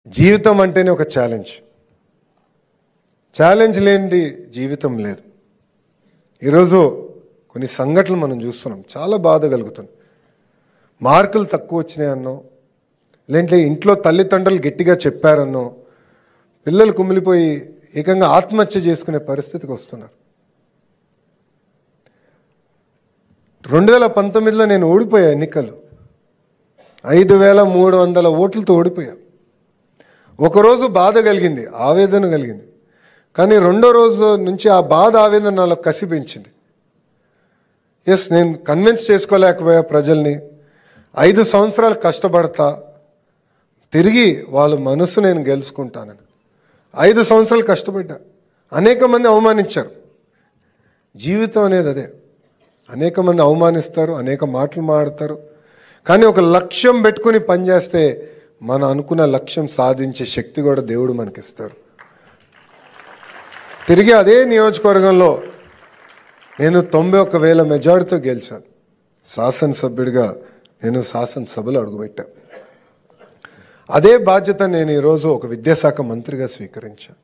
జీవితం అంటేనే ఒక ఛాలెంజ్ లేనిది జీవితం లేదు. ఈరోజు కొన్ని సంఘటనలు మనం చూస్తున్నాం, చాలా బాధ కలుగుతుంది. మార్కులు తక్కువ వచ్చినాయన్నో, లేదంటే ఇంట్లో తల్లిదండ్రులు గట్టిగా చెప్పారన్నో పిల్లలు కుమిలిపోయి ఏకంగా ఆత్మహత్య చేసుకునే పరిస్థితికి వస్తున్నారు. 2019లో నేను ఓడిపోయా ఎన్నికలు, 5300 ఓట్లతో ఓడిపోయా. ఒకరోజు బాధ కలిగింది, ఆవేదన కలిగింది. కానీ రెండో రోజు నుంచి ఆ బాధ ఆవేదన నాలో కసి పెంచింది. నేను కన్విన్స్ చేసుకోలేకపోయా ప్రజల్ని. 5 సంవత్సరాలు కష్టపడతా, తిరిగి వాళ్ళ మనసు నేను గెలుచుకుంటానని 5 సంవత్సరాలు కష్టపడ్డా. అనేక మంది అవమానించారు. జీవితం అనేది అదే, అనేక మంది అవమానిస్తారు, అనేక మాటలు మాట్లాడతారు. కానీ ఒక లక్ష్యం పెట్టుకుని పనిచేస్తే మనం అనుకున్న లక్ష్యం సాధించే శక్తి కూడా దేవుడు మనకిస్తాడు. తిరిగి అదే నియోజకవర్గంలో నేను 91,000 మెజారిటీతో గెలిచాను. శాసనసభ్యుడిగా నేను శాసనసభలో అడుగుపెట్టాను. అదే బాధ్యత నేను ఈరోజు ఒక విద్యాశాఖ మంత్రిగా స్వీకరించాను.